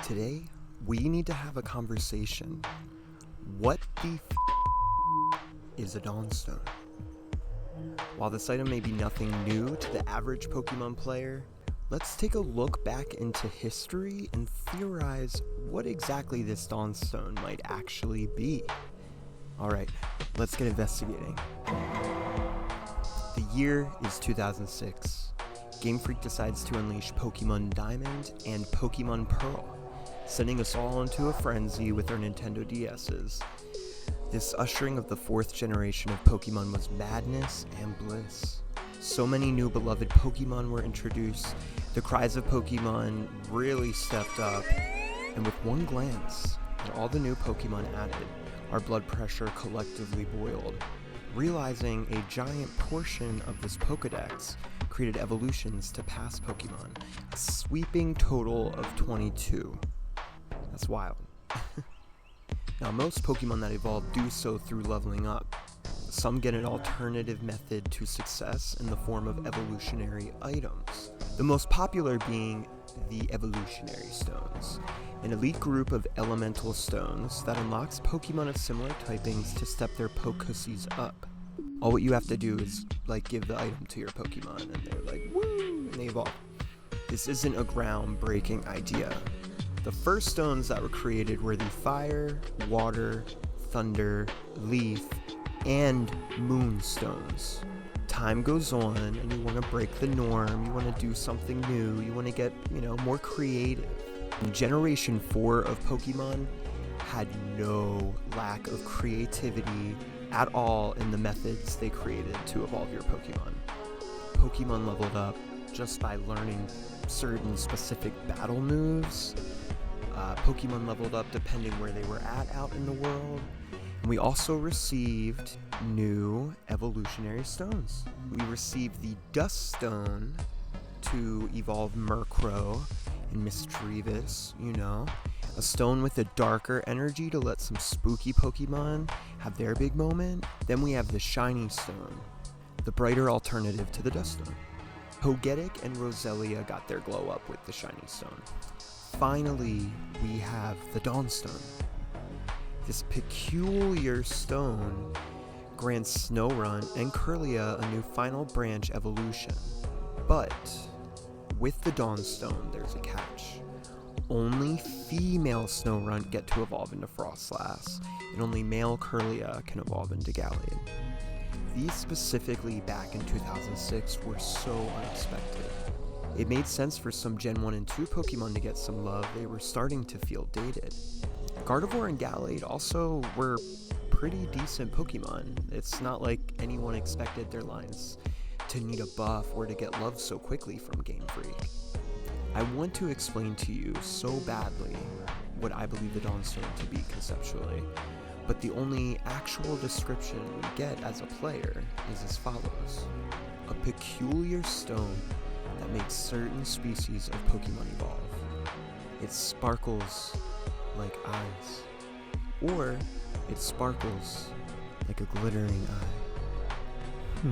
Today, we need to have a conversation. What the is a Dawnstone? While this item may be nothing new to the average Pokemon player, let's take a look back into history and theorize what exactly this Dawnstone might actually be. Alright, let's get investigating. The year is 2006. Game Freak decides to unleash Pokemon Diamond and Pokemon Pearl, sending us all into a frenzy with our Nintendo DS's. This ushering of the fourth generation of Pokemon was madness and bliss. So many new beloved Pokemon were introduced, the cries of Pokemon really stepped up, and with one glance at all the new Pokemon added, our blood pressure collectively boiled, realizing a giant portion of this Pokedex created evolutions to past Pokemon, a sweeping total of 22. That's wild. Now, most Pokemon that evolve do so through leveling up. Some get an alternative method to success in the form of evolutionary items, the most popular being the evolutionary stones, an elite group of elemental stones that unlocks Pokemon of similar typings to step their Pokémon up. All what you have to do is, give the item to your Pokemon, and they're like, woo, and they evolve. This isn't a groundbreaking idea. The first stones that were created were the Fire, Water, Thunder, Leaf, and Moon stones. Time goes on, and you want to break the norm, you want to do something new, you want to get, more creative. Generation 4 of Pokemon had no lack of creativity at all in the methods they created to evolve your Pokemon. Pokemon leveled up just by learning certain specific battle moves. Pokemon leveled up depending where they were at out in the world. And we also received new evolutionary stones. We received the Dust Stone to evolve Murkrow and Mischievous, a stone with a darker energy to let some spooky Pokemon have their big moment. Then we have the Shiny Stone, the brighter alternative to the Dust Stone. Togetic and Roselia got their glow up with the Shiny Stone. Finally, we have the Dawnstone. This peculiar stone grants Snorunt and Kirlia a new final branch evolution. But with the Dawnstone, there's a catch. Only female Snorunt get to evolve into Froslass, and only male Kirlia can evolve into Gallade. These specifically back in 2006 were so unexpected. It made sense for some Gen 1 and 2 Pokemon to get some love. They were starting to feel dated. Gardevoir and Gallade also were pretty decent Pokemon. It's not like anyone expected their lines to need a buff or to get love so quickly from Game Freak. I want to explain to you so badly what I believe the Dawnstone to be conceptually, but the only actual description we get as a player is as follows. A peculiar stone that makes certain species of Pokemon evolve. It sparkles like eyes, or it sparkles like a glittering eye.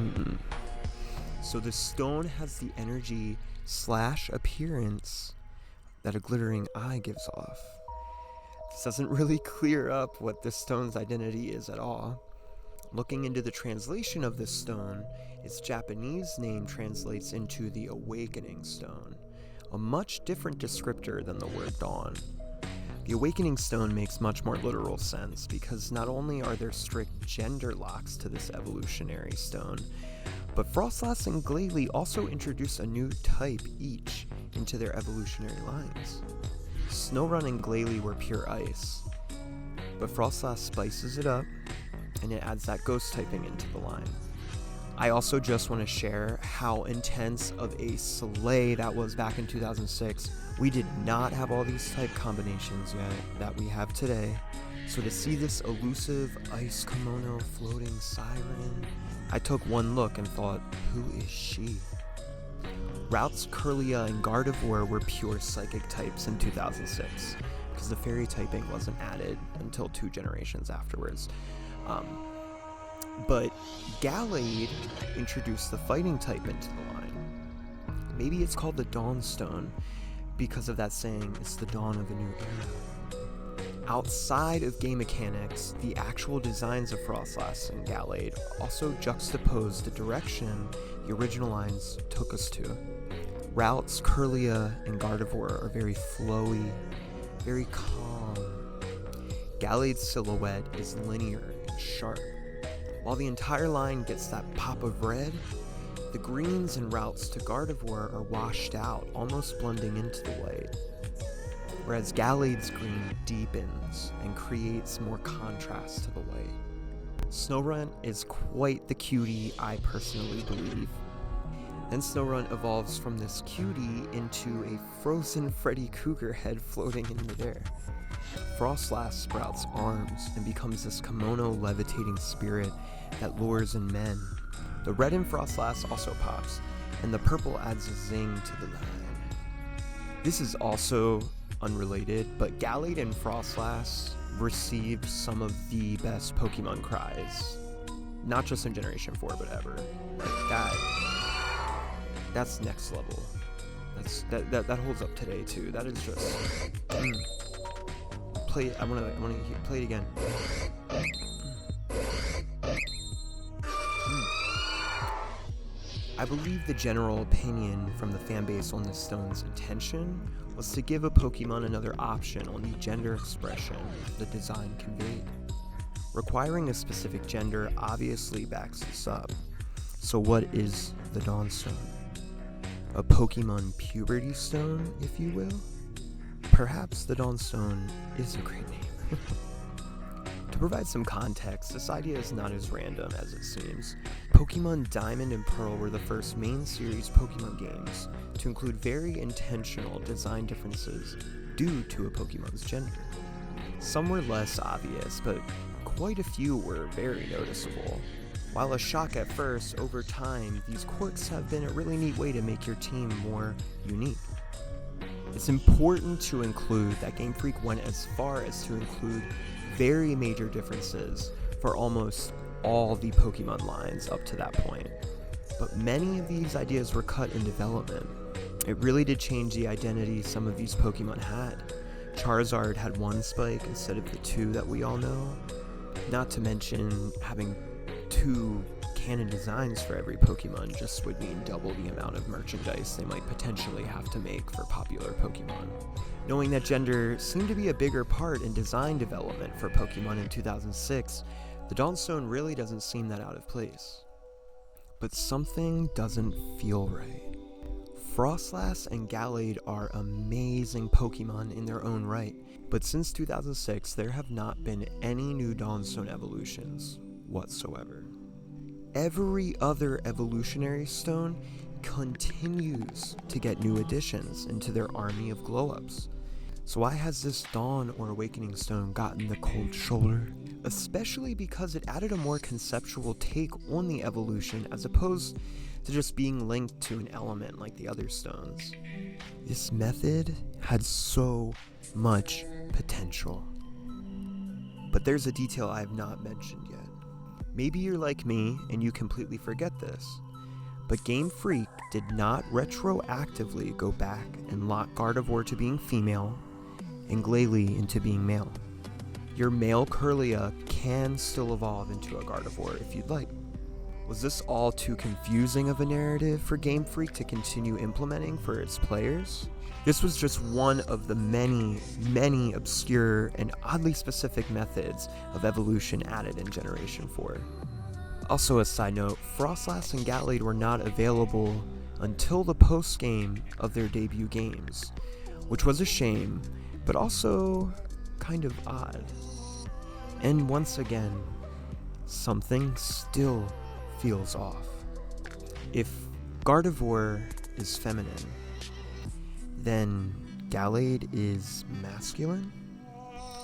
So the stone has the energy / appearance that a glittering eye gives off. This doesn't really clear up what this stone's identity is at all. Looking into the translation of this stone, its Japanese name translates into the Awakening Stone, a much different descriptor than the word dawn. The Awakening Stone makes much more literal sense because not only are there strict gender locks to this evolutionary stone, but Froslass and Gallade also introduce a new type each into their evolutionary lines. Snorunt and Gallade were pure ice, but Froslass spices it up and it adds that ghost typing into the line. I also just want to share how intense of a sleigh that was back in 2006. We did not have all these type combinations yet that we have today. So to see this elusive ice kimono floating siren, I took one look and thought, who is she? Routes, Kirlia, and Gardevoir were pure psychic types in 2006, because the fairy typing wasn't added until 2 generations afterwards. But Gallade introduced the fighting type into the line. Maybe it's called the Dawnstone because of that saying, it's the dawn of a new era. Outside of game mechanics, the actual designs of Froslass and Gallade also juxtapose the direction the original lines took us to. Routes, Curlia, and Gardevoir are very flowy, very calm. Gallade's silhouette is linear and sharp. While the entire line gets that pop of red, the greens and routes to Gardevoir are washed out, almost blending into the light. Whereas Gallade's green deepens and creates more contrast to the light. Snorunt is quite the cutie, I personally believe. Then Snorunt evolves from this cutie into a frozen Freddy Krueger head floating in midair. Froslass sprouts arms and becomes this kimono levitating spirit that lures in men. The red in Froslass also pops, and the purple adds a zing to the line. This is also unrelated, but Gallade and Froslass received some of the best Pokemon cries. Not just in Generation 4, but ever. Like that's next level. That holds up today too. That is just play. I wanna play it again. I believe the general opinion from the fanbase on this stone's intention was to give a Pokemon another option on the gender expression the design conveyed. Requiring a specific gender obviously backs this up. So what is the Dawnstone? A Pokemon puberty stone, if you will? Perhaps the Dawnstone is a great name. To provide some context, this idea is not as random as it seems. Pokemon Diamond and Pearl were the first main series Pokemon games to include very intentional design differences due to a Pokemon's gender. Some were less obvious, but quite a few were very noticeable. While a shock at first, over time, these quirks have been a really neat way to make your team more unique. It's important to include that Game Freak went as far as to include very major differences for almost all the Pokemon lines up to that point. But many of these ideas were cut in development. It really did change the identity some of these Pokemon had. Charizard had one spike instead of the two that we all know. Not to mention having two canon designs for every Pokemon just would mean double the amount of merchandise they might potentially have to make for popular Pokemon. Knowing that gender seemed to be a bigger part in design development for Pokemon in 2006, the Dawnstone really doesn't seem that out of place. But something doesn't feel right. Froslass and Gallade are amazing Pokemon in their own right, but since 2006 there have not been any new Dawnstone evolutions whatsoever. Every other evolutionary stone continues to get new additions into their army of glow-ups. So why has this Dawn or Awakening Stone gotten the cold shoulder? Especially because it added a more conceptual take on the evolution as opposed to just being linked to an element like the other stones. This method had so much potential. But there's a detail I have not mentioned yet. Maybe you're like me and you completely forget this, but Game Freak did not retroactively go back and lock Gardevoir to being female and Glalie into being male. Your male Curlia can still evolve into a Gardevoir if you'd like. Was this all too confusing of a narrative for Game Freak to continue implementing for its players? This was just one of the many obscure and oddly specific methods of evolution added in Generation 4. Also, a side note, Froslass and Gallade were not available until the post-game of their debut games, which was a shame, but also kind of odd. And once again, something still feels off. If Gardevoir is feminine, then Gallade is masculine?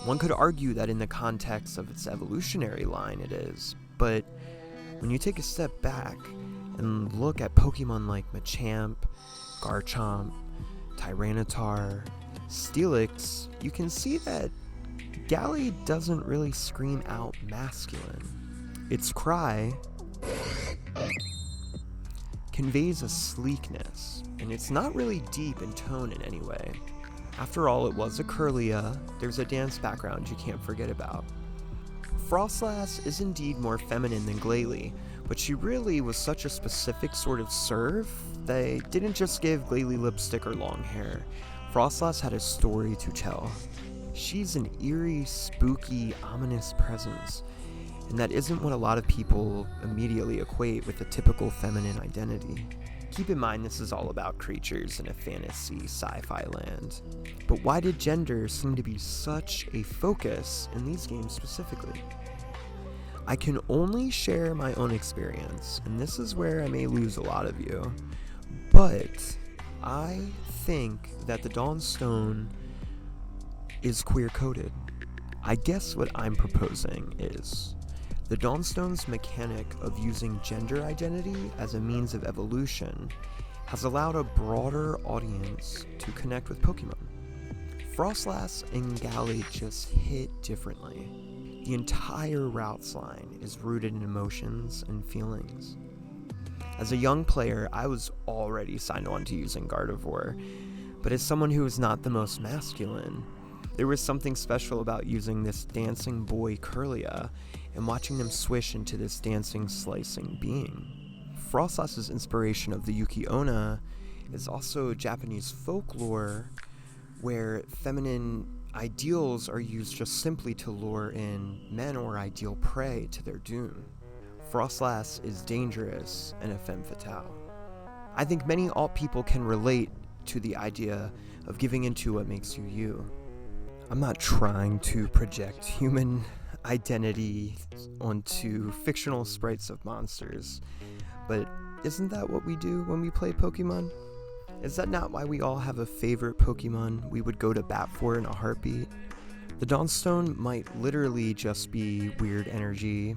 One could argue that in the context of its evolutionary line it is, but when you take a step back and look at Pokemon like Machamp, Garchomp, Tyranitar, Steelix, you can see that Gallade doesn't really scream out masculine. Its cry conveys a sleekness, and it's not really deep in tone in any way. After all, it was a Kirlia, there's a dance background you can't forget about. Froslass is indeed more feminine than Gallade, but she really was such a specific sort of serve, they didn't just give Gallade lipstick or long hair. Froslass had a story to tell. She's an eerie, spooky, ominous presence, and that isn't what a lot of people immediately equate with a typical feminine identity. Keep in mind this is all about creatures in a fantasy sci-fi land. But why did gender seem to be such a focus in these games specifically? I can only share my own experience, and this is where I may lose a lot of you, but I think that the Dawnstone is queer-coded. I guess what I'm proposing is the Dawnstone's mechanic of using gender identity as a means of evolution has allowed a broader audience to connect with Pokemon. Froslass and Gallade just hit differently. The entire routes line is rooted in emotions and feelings. As a young player, I was already signed on to using Gardevoir, but as someone who is not the most masculine, there was something special about using this dancing boy Kirlia and watching them swish into this dancing, slicing being. Froslass's inspiration of the Yuki Onna is also Japanese folklore, where feminine ideals are used just simply to lure in men or ideal prey to their doom. Froslass is dangerous and a femme fatale. I think many alt people can relate to the idea of giving into what makes you you. I'm not trying to project human identity onto fictional sprites of monsters, but isn't that what we do when we play Pokemon? Is that not why we all have a favorite Pokemon we would go to bat for in a heartbeat? The Dawnstone might literally just be weird energy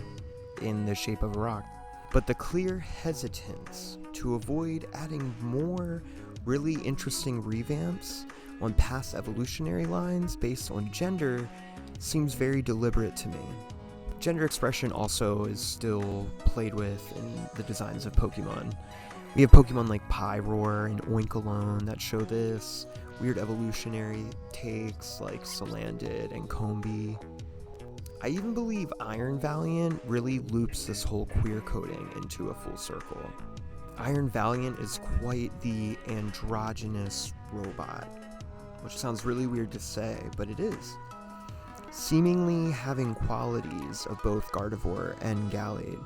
in the shape of a rock, but the clear hesitance to avoid adding more really interesting revamps on past evolutionary lines based on gender seems very deliberate to me. Gender expression also is still played with in the designs of Pokemon. We have Pokemon like Pyroar and Oinkologne that show this, weird evolutionary takes like Salandit and Combee. I even believe Iron Valiant really loops this whole queer coding into a full circle. Iron Valiant is quite the androgynous robot, which sounds really weird to say, but it is. Seemingly having qualities of both Gardevoir and Gallade,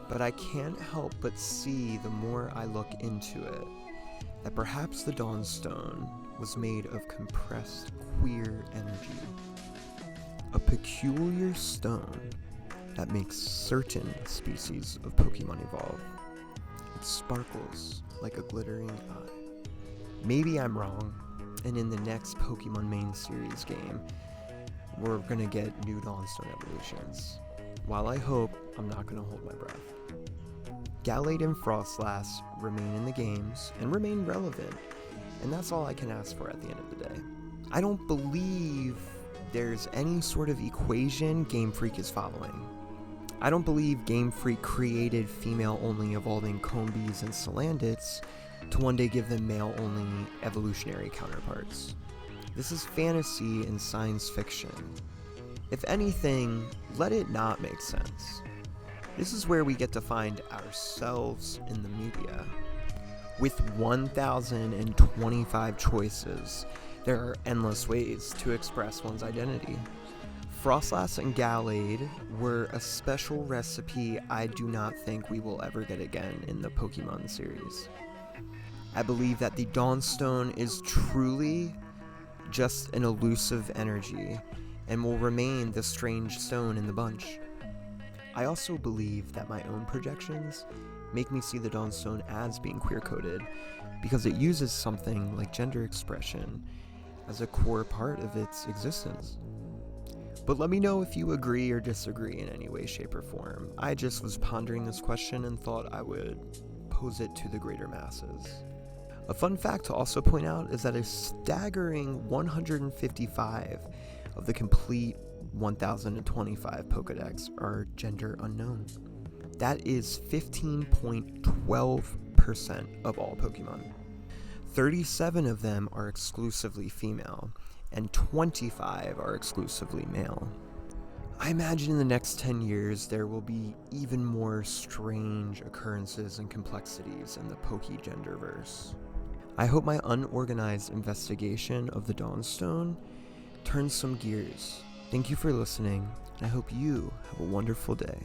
but I can't help but see the more I look into it, that perhaps the Dawnstone was made of compressed queer energy. A peculiar stone that makes certain species of Pokemon evolve. It sparkles like a glittering eye. Maybe I'm wrong, and in the next Pokemon main series game, we're gonna get new Dawnstone evolutions. While I hope, I'm not gonna hold my breath. Gallade and Froslass remain in the games and remain relevant, and that's all I can ask for at the end of the day. I don't believe there's any sort of equation Game Freak is following. I don't believe Game Freak created female-only evolving Combees and Salandits to one day give them male-only evolutionary counterparts. This is fantasy and science fiction. If anything, let it not make sense. This is where we get to find ourselves in the media. With 1,025 choices, there are endless ways to express one's identity. Froslass and Gallade were a special recipe I do not think we will ever get again in the Pokemon series. I believe that the Dawnstone is truly just an elusive energy and will remain the strange stone in the bunch. I also believe that my own projections make me see the Dawnstone as being queer-coded because it uses something like gender expression as a core part of its existence. But let me know if you agree or disagree in any way, shape, or form. I just was pondering this question and thought I would pose it to the greater masses. A fun fact to also point out is that a staggering 155 of the complete 1,025 Pokedex are gender unknown. That is 15.12% 10% of all Pokemon. 37 of them are exclusively female, and 25 are exclusively male. I imagine in the next 10 years there will be even more strange occurrences and complexities in the Pokegenderverse. I hope my unorganized investigation of the Dawnstone turns some gears. Thank you for listening, and I hope you have a wonderful day.